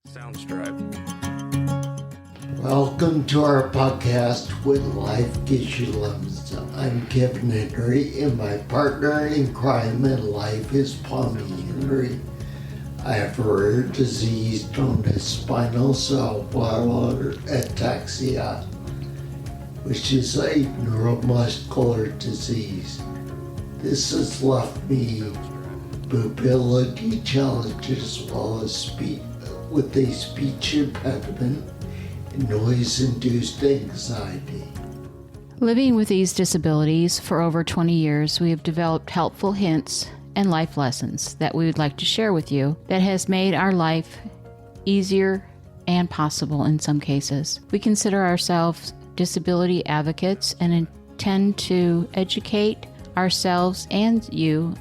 Soundstripe. Welcome to our podcast, When Life Gives You Lemons. I'm Kevin Henry, and my partner in crime in life is Palmi Henry. I have a rare disease known as spinal ataxia, which is a neuromuscular disease. This has left me mobility challenges as well as with a speech impediment and noise-induced anxiety. Living with these disabilities for over 20 years, we have developed helpful hints and life lessons that we would like to share with you that has made our life easier and possible in some cases. We consider ourselves disability advocates and intend to educate ourselves and you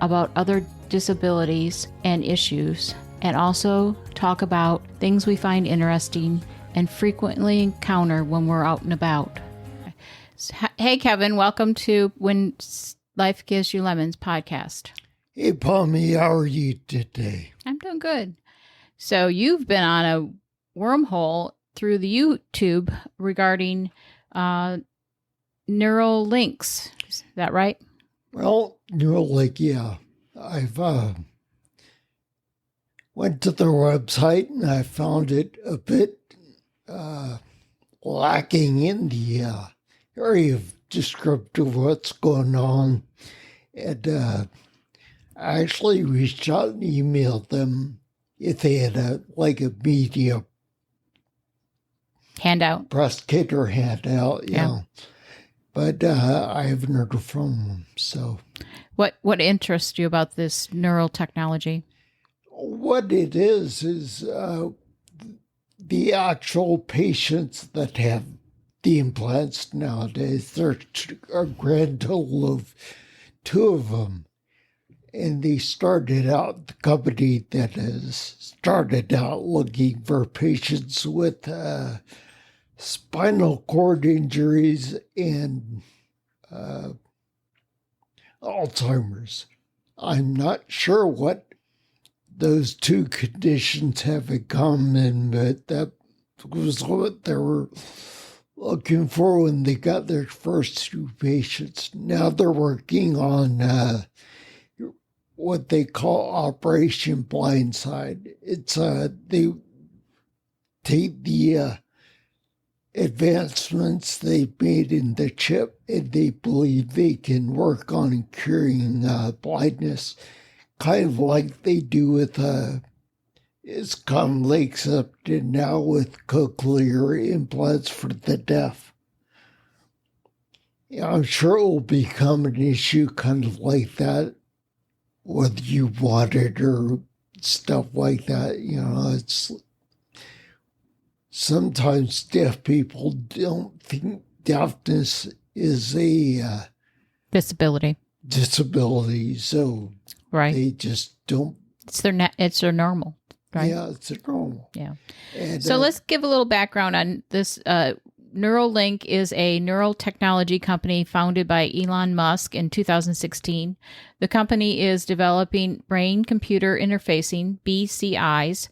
about other disabilities and issues, and also talk about things we find interesting and frequently encounter when we're out and about. Hey, Kevin, welcome to When Life Gives You Lemons podcast. Hey, Palmi, how are you today? I'm doing good. So you've been on a wormhole through the YouTube regarding Neuralinks. Is that right? Well, Neuralink, yeah. I've went to their website and I found it a bit lacking in the area of descriptive what's going on. And I actually reached out and emailed them if they had a media Handout. press kit or handout, Yeah. But I haven't heard from them, so. What interests you about this neural technology? What it is the actual patients that have the implants nowadays. There's a grand total of 2 of them. And they started out, the company that has started out looking for patients with spinal cord injuries and Alzheimer's. I'm not sure what those 2 conditions have in common, but that was what they were looking for when they got their first 2 patients. Now they're working on what they call Operation Blindside. It's they take the advancements they've made in the chip, and they believe they can work on curing blindness, kind of like they do with it's commonly accepted now with cochlear implants for the deaf. Yeah, I'm sure it will become an issue kind of like that, whether you want it or stuff like that. It's sometimes deaf people don't think deafness is a Disability. disability, so Right. they just don't. It's their normal, right? Yeah, it's a normal. Yeah. And, So let's give a little background on this. Neuralink is a neural technology company founded by Elon Musk in 2016. The company is developing brain-computer interfacing, BCIs,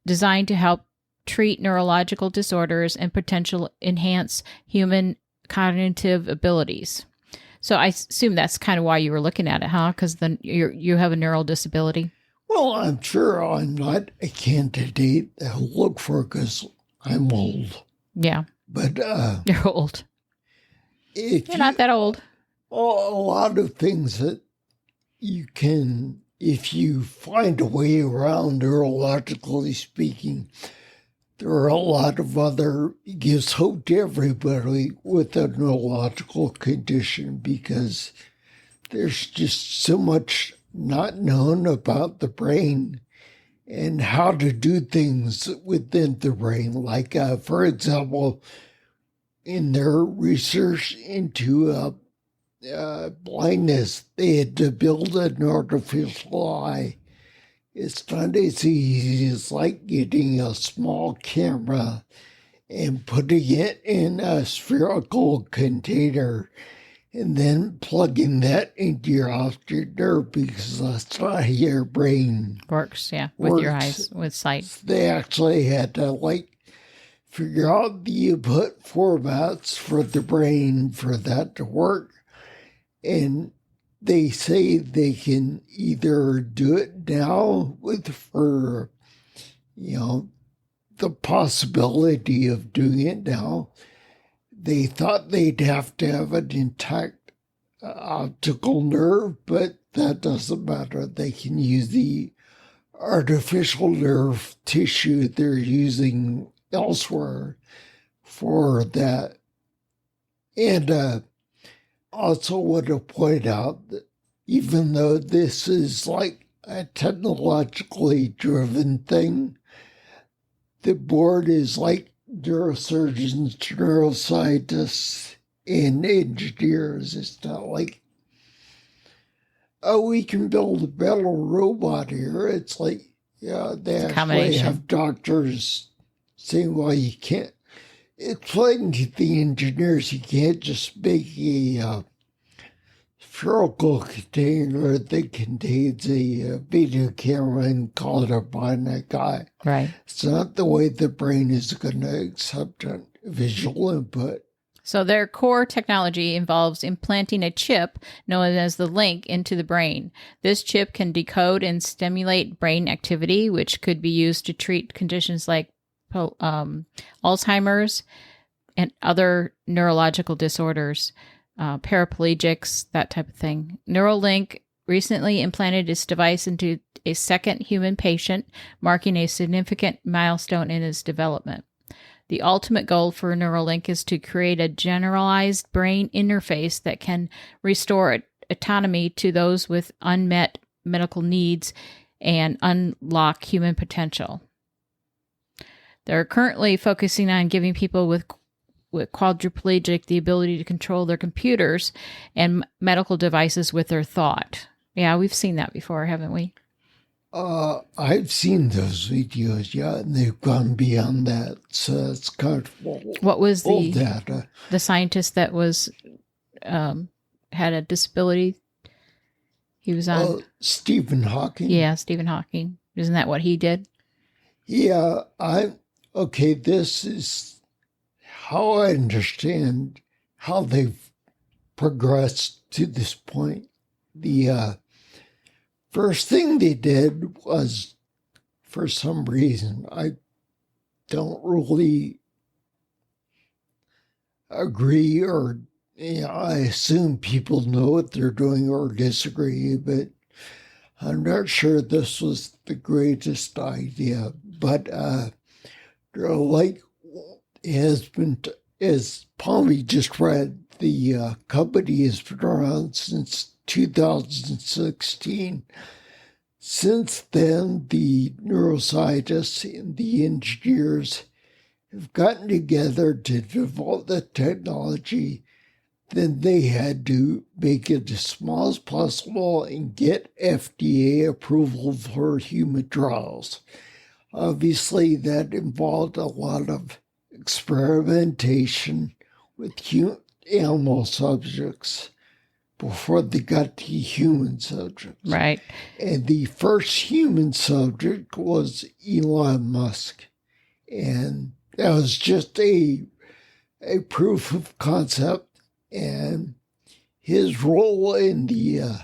designed to help treat neurological disorders and potentially enhance human cognitive abilities. So I assume that's kind of why you were looking at it, huh? Because you have a neural disability. Well, I'm sure I'm not a candidate to look for because I'm old. Yeah. But You're old. You're not that old. A lot of things that you can, if you find a way around, neurologically speaking, there are a lot of other, it gives hope to everybody with a neurological condition because there's just so much not known about the brain and how to do things within the brain. Like, for example, in their research into blindness, they had to build an artificial eye. It's not as easy as like getting a small camera and putting it in a spherical container and then plugging that into your optic nerve because that's not how your brain Works, yeah, with your works. eyes, with sight. They actually had to figure out the input formats for the brain for that to work. And they say they can either do it now for the possibility of doing it now. They thought they'd have to have an intact optical nerve, but that doesn't matter. They can use the artificial nerve tissue they're using elsewhere for that. And also want to point out that even though this is like a technologically driven thing, the board is like neurosurgeons, neuroscientists, and engineers. It's not like, oh, we can build a metal robot here. It's like, yeah, they actually have doctors saying, well, you can't. Explain to the engineers you can't just make a spherical container that contains a video camera and call it a bionic eye. Right. It's not the way the brain is going to accept visual input. So their core technology involves implanting a chip known as the link into the brain. This chip can decode and stimulate brain activity, which could be used to treat conditions like Alzheimer's and other neurological disorders, paraplegics, that type of thing. Neuralink recently implanted its device into a second human patient, marking a significant milestone in its development. The ultimate goal for Neuralink is to create a generalized brain interface that can restore autonomy to those with unmet medical needs and unlock human potential. They're currently focusing on giving people with quadriplegic the ability to control their computers and medical devices with their thought. Yeah, we've seen that before, haven't we? I've seen those videos, yeah, and they've gone beyond that. So it's kind of what was old data. The scientist that was had a disability? He was on Stephen Hawking. Yeah, Stephen Hawking. Isn't that what he did? Yeah, okay, this is how I understand how they've progressed to this point. The first thing they did was, for some reason, I don't really agree, or I assume people know what they're doing or disagree, but I'm not sure this was the greatest idea. But like has been, as Palmi just read, the company has been around since 2016. Since then, the neuroscientists and the engineers have gotten together to develop the technology. Then they had to make it as small as possible and get FDA approval for human trials. Obviously, that involved a lot of experimentation with animal subjects before they got to human subjects. Right. And the first human subject was Elon Musk. And that was just a proof of concept. And his role in the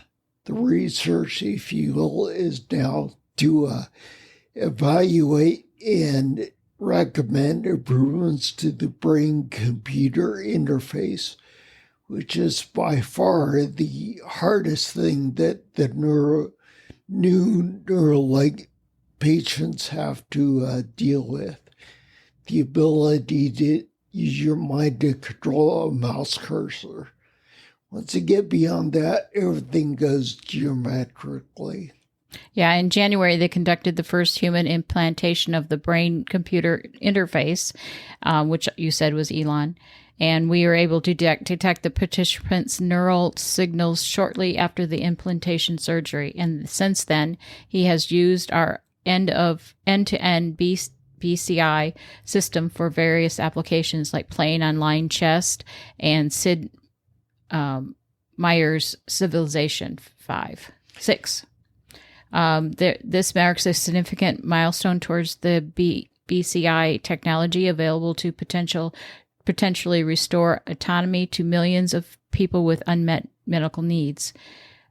research, if you will, is now to evaluate and recommend improvements to the brain-computer interface, which is by far the hardest thing that the new Neuralink patients have to deal with. The ability to use your mind to control a mouse cursor. Once you get beyond that, everything goes geometrically. Yeah, in January, they conducted the first human implantation of the brain-computer interface, which you said was Elon. And we were able to detect the participant's neural signals shortly after the implantation surgery. And since then, he has used our end-to-end BCI system for various applications like playing online chess and Myers Civilization 6. This marks a significant milestone towards the BCI technology available to potentially restore autonomy to millions of people with unmet medical needs.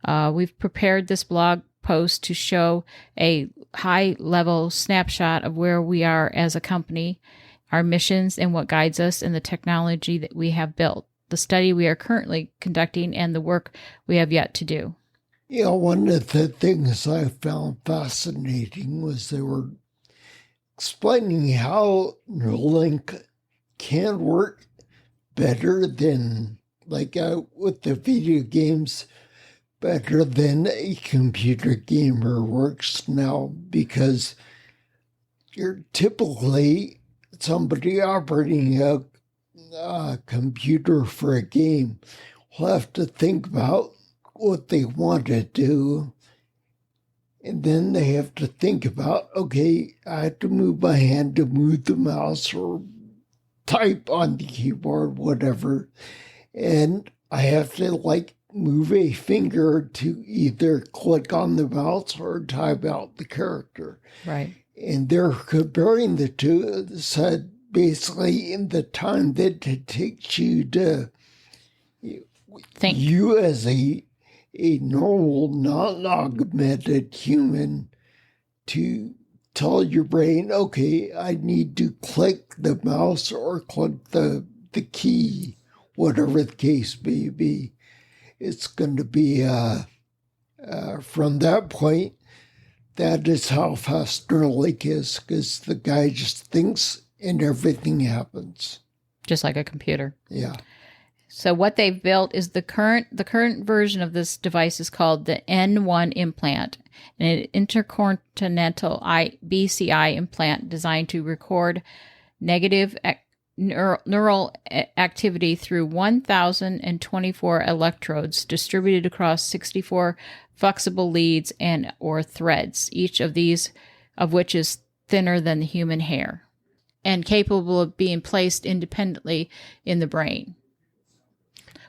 We've prepared this blog post to show a high-level snapshot of where we are as a company, our missions, and what guides us in the technology that we have built, the study we are currently conducting, and the work we have yet to do. Yeah, one of the things I found fascinating was they were explaining how Neuralink can work better than, with the video games, better than a computer gamer works now, because you're typically somebody operating a computer for a game will have to think about what they want to do, and then they have to think about, okay, I have to move my hand to move the mouse or type on the keyboard, whatever, and I have to move a finger to either click on the mouse or type out the character. Right. And they're comparing the two, said basically in the time that it takes you to think. You as a normal, non-augmented human to tell your brain, okay, I need to click the mouse or click the key, whatever the case may be. It's going to be, from that point, that is how fast Neuralink is, because the guy just thinks and everything happens. Just like a computer. Yeah. So what they've built is the current version of this device is called the N1 implant, an intercontinental BCI implant designed to record negative neural activity through 1,024 electrodes distributed across 64 flexible leads or threads, each of which is thinner than the human hair and capable of being placed independently in the brain.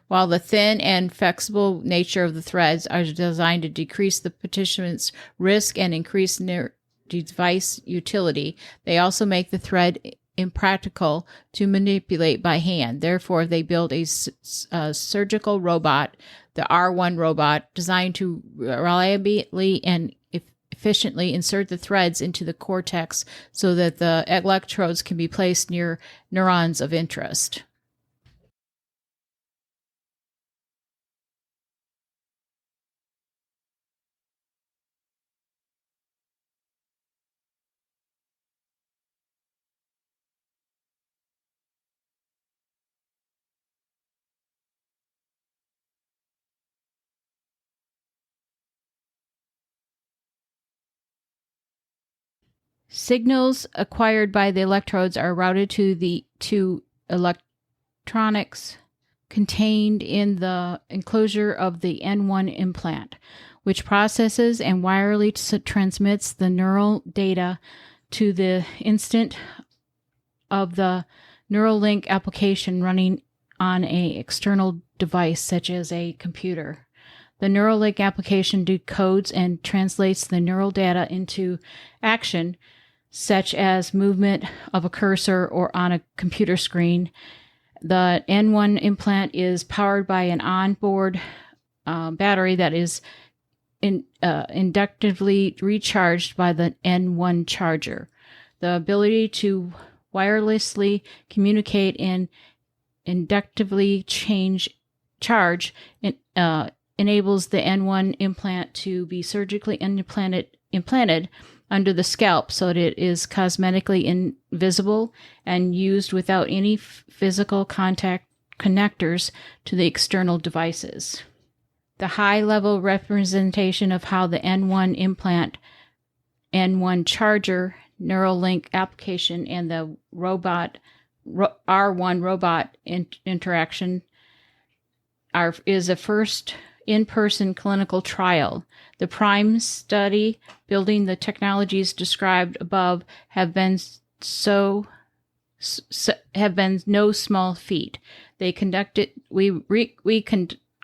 While the thin and flexible nature of the threads are designed to decrease the participant's risk and increase device utility, they also make the thread impractical to manipulate by hand. Therefore, they built a surgical robot, the R1 robot, designed to reliably and efficiently insert the threads into the cortex so that the electrodes can be placed near neurons of interest. Signals acquired by the electrodes are routed to electronics contained in the enclosure of the N1 implant, which processes and wirelessly transmits the neural data to the instant of the Neuralink application running on an external device such as a computer. The Neuralink application decodes and translates the neural data into action, such as movement of a cursor or on a computer screen. The N1 implant is powered by an onboard battery that is inductively recharged by the N1 charger. The ability to wirelessly communicate and inductively charge enables the N1 implant to be surgically implanted under the scalp so that it is cosmetically invisible and used without any physical contact connectors to the external devices. The high-level representation of how the N1 implant, N1 charger, Neuralink application, and the R1 robot interaction is a first in-person clinical trial. The prime study building the technologies described above have been so have been no small feat. We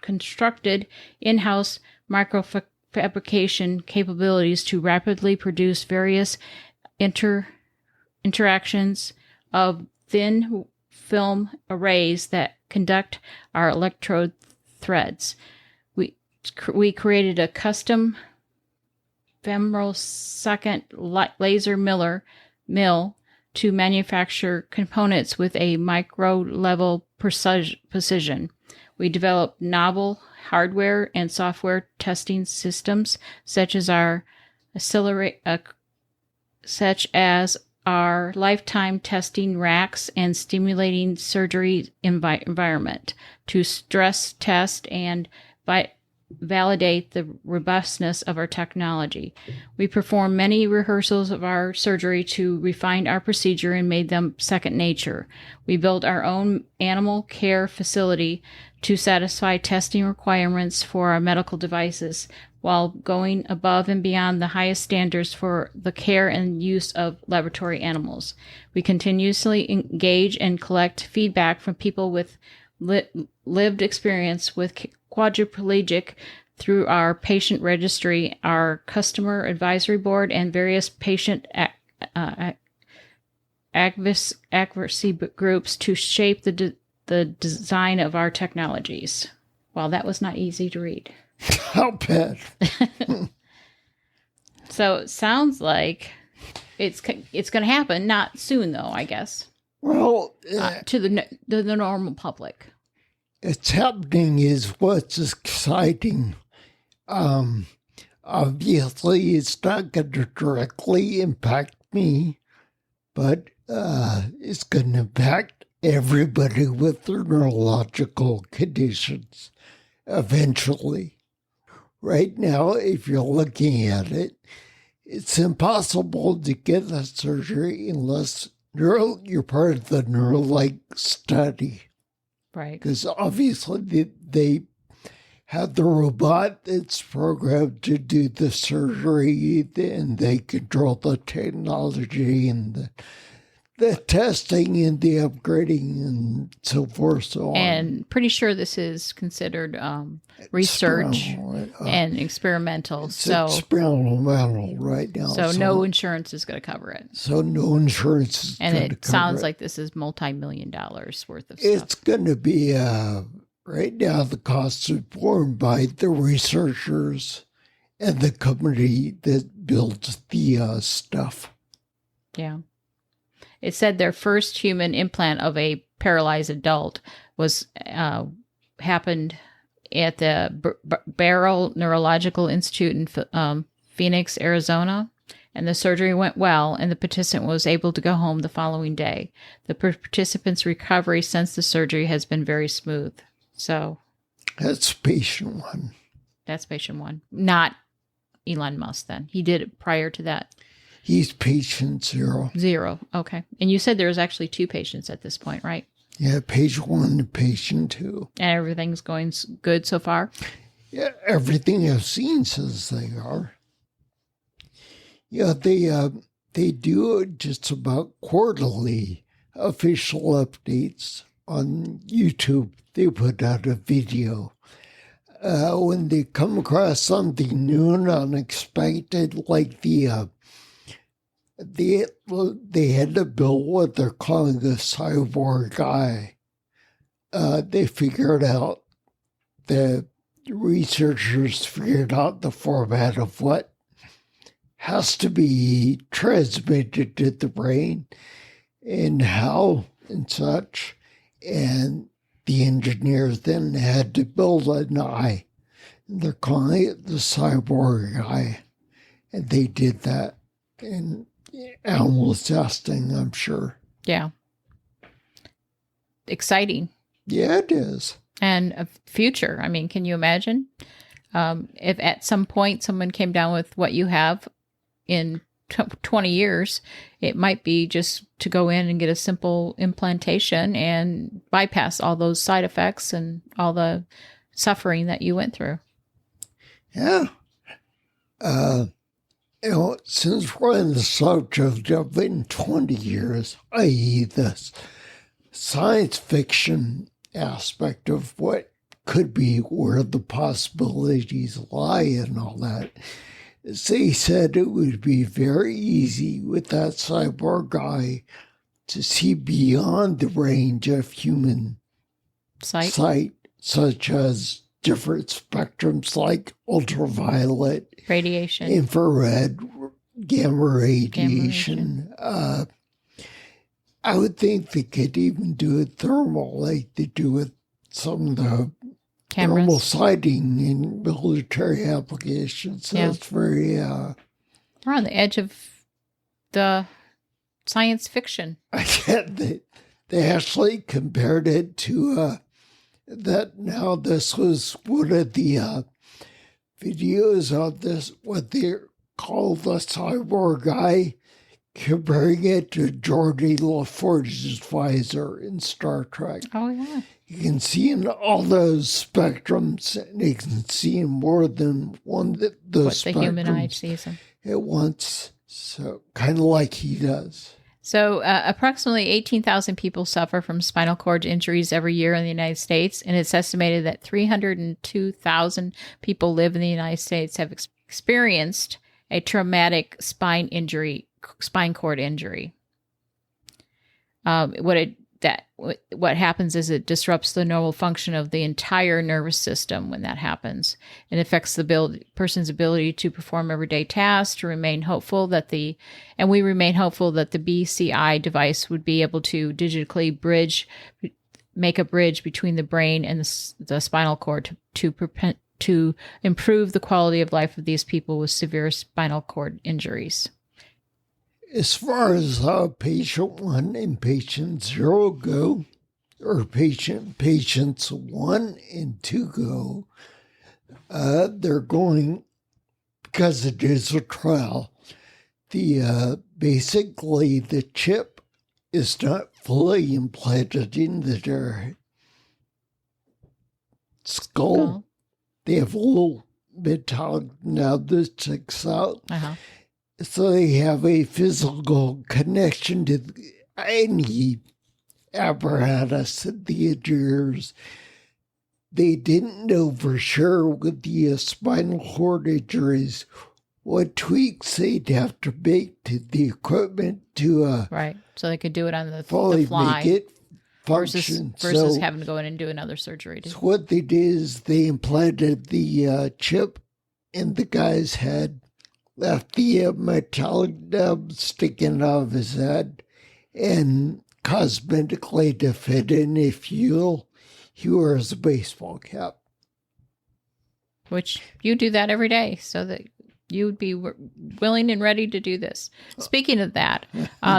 constructed in-house microfabrication capabilities to rapidly produce various interactions of thin film arrays that conduct our electrode threads. We created a custom femtosecond laser mill to manufacture components with a micro-level precision. We developed novel hardware and software testing systems, such as our lifetime testing racks and stimulating surgery environment to stress test and validate the robustness of our technology. We performed many rehearsals of our surgery to refine our procedure and made them second nature. We built our own animal care facility to satisfy testing requirements for our medical devices while going above and beyond the highest standards for the care and use of laboratory animals. We continuously engage and collect feedback from people with lived experience with quadriplegic through our patient registry, our customer advisory board, and various patient advocacy groups to shape the design of our technologies. Well, that was not easy to read. How bad? So it sounds like it's going to happen, not soon though, I guess. Well, to the normal public. It's happening is what's exciting. Obviously, it's not going to directly impact me, but it's going to impact everybody with their neurological conditions eventually. Right now, if you're looking at it, it's impossible to get that surgery unless you're part of the Neuralink study. Right. Because obviously they have the robot that's programmed to do the surgery, and they control the technology and the testing and the upgrading and so forth, so on. And pretty sure this is considered research and experimental. It's experimental right now. So no insurance is going to cover it. So no insurance is going to cover it. And it sounds like this is multi-million dollars worth of stuff. It's going to be, right now the cost is borne by the researchers and the company that builds the stuff. Yeah. It said their first human implant of a paralyzed adult was happened at the Barrow Neurological Institute in Phoenix, Arizona, and the surgery went well, and the participant was able to go home the following day. The participant's recovery since the surgery has been very smooth. So that's patient one. That's patient one, not Elon Musk. Then he did it prior to that. He's patient 0. 0. Okay. And you said there's actually 2 patients at this point, right? Yeah, patient 1 and patient 2. And everything's going good so far? Yeah, everything I've seen says they are. Yeah, they do just about quarterly official updates on YouTube. They put out a video. When they come across something new and unexpected, like they had to build what they're calling a cyborg eye. They figured out, the researchers figured out the format of what has to be transmitted to the brain and how and such. And the engineers then had to build an eye. They're calling it the cyborg eye. And they did that in animal testing, I'm sure. Yeah. Exciting. Yeah, it is. And a future. I mean, can you imagine if at some point someone came down with what you have in 20 years, it might be just to go in and get a simple implantation and bypass all those side effects and all the suffering that you went through. Yeah. Since we're on the subject of in 20 years, i.e. this science fiction aspect of what could be, where the possibilities lie and all that, they said it would be very easy with that cyborg guy to see beyond the range of human sight, such as different spectrums like ultraviolet, radiation, infrared, gamma radiation. I would think they could even do it thermal, like they do with some of the cameras, thermal sighting in military applications. So it's very... we're on the edge of the science fiction. They actually compared it to that. Now, this was one of the videos of this, what they call the cyborg guy, comparing it to Geordi LaForge's visor in Star Trek. Oh, yeah. You can see in all those spectrums, and you can see in more than one of those spectrums. What the human eye sees them at once. So, kind of like he does. So approximately 18,000 people suffer from spinal cord injuries every year in the United States, and it's estimated that 302,000 people live in the United States have experienced a traumatic spine cord injury. What happens is it disrupts the normal function of the entire nervous system when that happens. It affects the person's ability to perform everyday tasks, we remain hopeful that the BCI device would be able to digitally make a bridge between the brain and the spinal cord to improve the quality of life of these people with severe spinal cord injuries. As far as patient 1 and patient 0 go, or patients 1 and 2 go, they're going, because it is a trial, basically the chip is not fully implanted into their skull. They have a little metallic nub that sticks out. Uh-huh. So they have a physical connection to any apparatus in the ears. They didn't know for sure with the spinal cord injuries what tweaks they'd have to make to the equipment to right, so they could do it on the fully fly, make it function. Versus having to go in and do another surgery. So what they did is they implanted the chip in the guy's head, left the metallic nub sticking out of his head, and cosmetically to fit in, if you will, he wears a baseball cap. Which you do that every day, so that you would be willing and ready to do this. Speaking of that,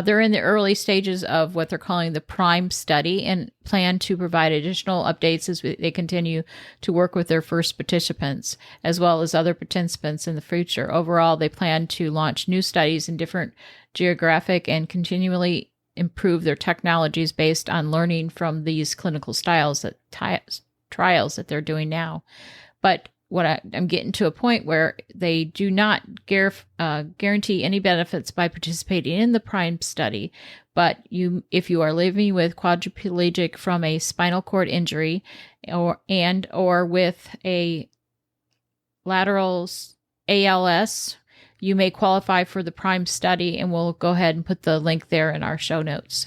they're in the early stages of what they're calling the PRIME study and plan to provide additional updates as they continue to work with their first participants, as well as other participants in the future. Overall, they plan to launch new studies in different geographic and continually improve their technologies based on learning from these clinical trials that they're doing now. But I'm getting to a point where they do not guarantee any benefits by participating in the PRIME study. But if you are living with quadriplegic from a spinal cord injury or with a lateral ALS, you may qualify for the PRIME study, and we'll go ahead and put the link there in our show notes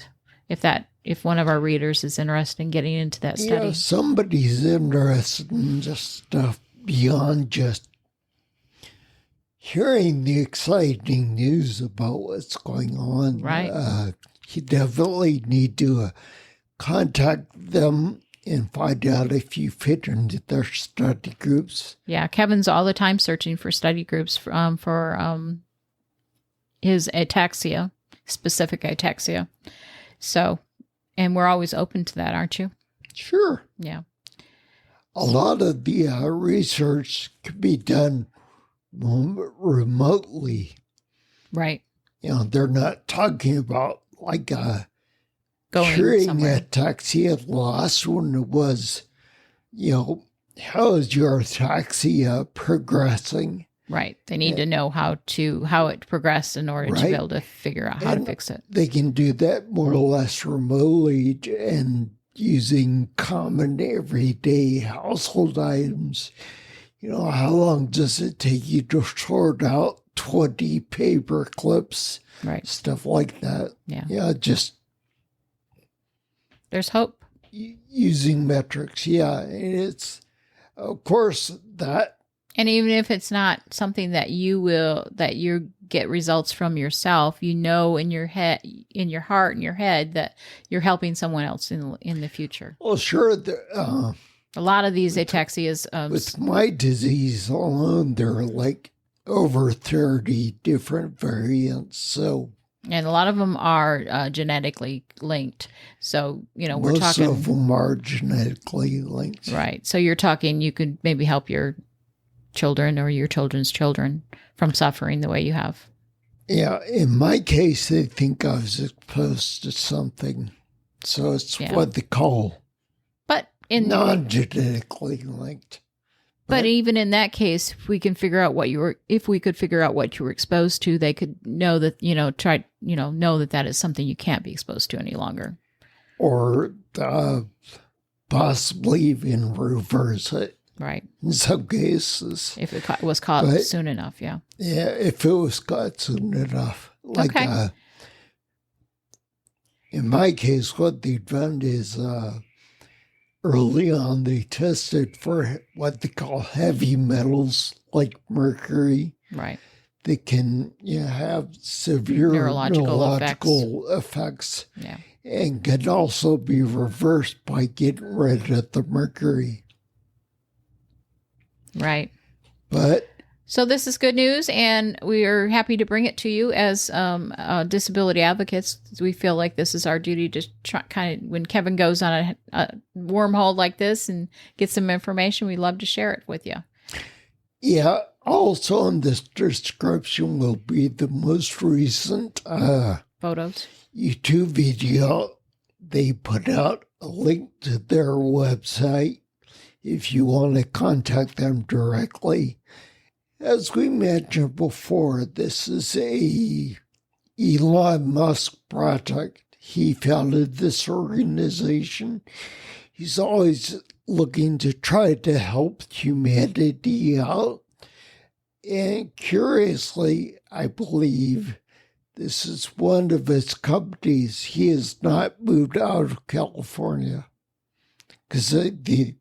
if one of our readers is interested in getting into that study. Yeah, somebody's interested in just stuff beyond just hearing the exciting news about what's going on. Right. You definitely need to contact them and find out if you fit into their study groups. Yeah, Kevin's all the time searching for study groups for his ataxia, specific ataxia. So, and we're always open to that, aren't you? Sure. Yeah. A lot of the research can be done remotely. Right. They're not talking about like going curing somewhere. ataxia. The last one was, how is your ataxia progressing? Right. They need to know how it progressed in order to be able to figure out how to fix it. They can do that more or less remotely and using common everyday household items. How long does it take you to sort out 20 paper clips? Right. Stuff like that. Yeah. Yeah, just... There's hope. Using metrics. Yeah, it's, of course, that... And even if it's not something that you get results from yourself, in your head, in your heart, in your head, that you're helping someone else in the future. Well, sure. A lot of these ataxias. With my disease alone, there are like over 30 different variants. So, and a lot of them are genetically linked. So, we're talking. Most of them are genetically linked. Right. So you're talking, you could maybe help your children or your children's children from suffering the way you have. Yeah. In my case, they think I was exposed to something. So it's what they call non-genetically linked. But even in that case, if we could figure out what you were exposed to, they could know that, know that is something you can't be exposed to any longer. Or possibly even reverse it. Right. In some cases. If it was caught soon enough, yeah. Yeah, if it was caught soon enough. Like, in my case, what they found is early on they tested for what they call heavy metals, like mercury. Right. They can have severe neurological effects. Yeah. And can also be reversed by getting rid of the mercury. Right. But so this is good news, and we are happy to bring it to you as disability advocates. We feel like this is our duty to try, kind of, when Kevin goes on a wormhole like this and gets some information, we love to share it with you. Yeah. Also in this description will be the most recent photos. YouTube video. They put out a link to their website if you want to contact them directly. As we mentioned before, this is a Elon Musk project. He founded this organization. He's always looking to try to help humanity out. And curiously, I believe this is one of his companies. He has not moved out of California because the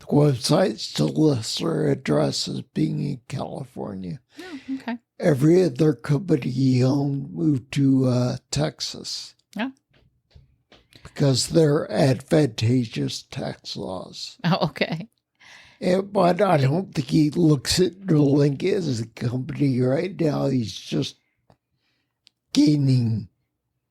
website still lists their address as being in California. Oh, okay. Every other company he owned moved to Texas. Yeah. Because they're advantageous tax laws. Oh, okay. But I don't think he looks at Neuralink as a company right now. He's just gaining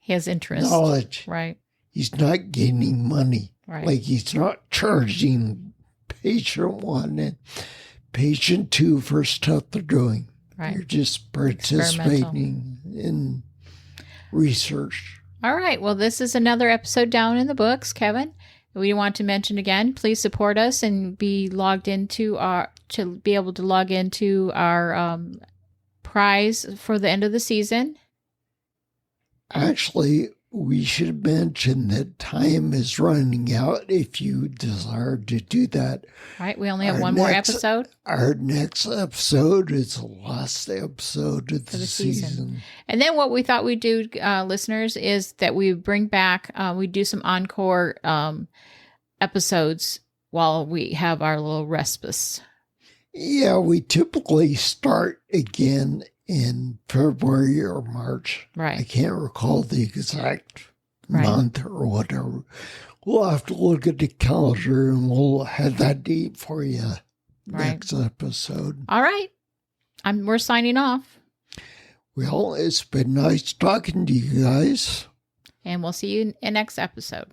his interest. Knowledge. Right. He's not gaining money. Right. Like he's not charging patient 1 and patient 2 for stuff they're doing. Right. You're just participating in research. All right. Well, this is another episode down in the books, Kevin. We want to mention again, please support us and be logged into our prize for the end of the season. Actually, we should mention that time is running out if you desire to do that. Right. We only have one more episode. Our next episode is the last episode of the season. And then what we thought we'd do, listeners, is that we bring back, we do some encore episodes while we have our little respite. Yeah, we typically start again in February or March. Right. I can't recall the exact month or whatever. We'll have to look at the calendar and we'll have that date for you next episode. All right. We're signing off. Well, it's been nice talking to you guys. And we'll see you in next episode.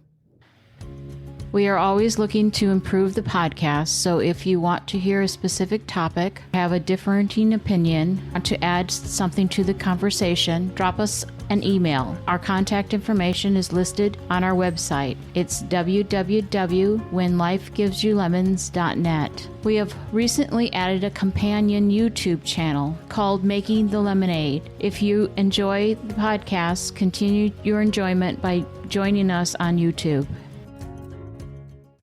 We are always looking to improve the podcast, so if you want to hear a specific topic, have a differing opinion, want to add something to the conversation, drop us an email. Our contact information is listed on our website. It's www.whenlifegivesyoulemons.net. We have recently added a companion YouTube channel called Making the Lemonade. If you enjoy the podcast, continue your enjoyment by joining us on YouTube.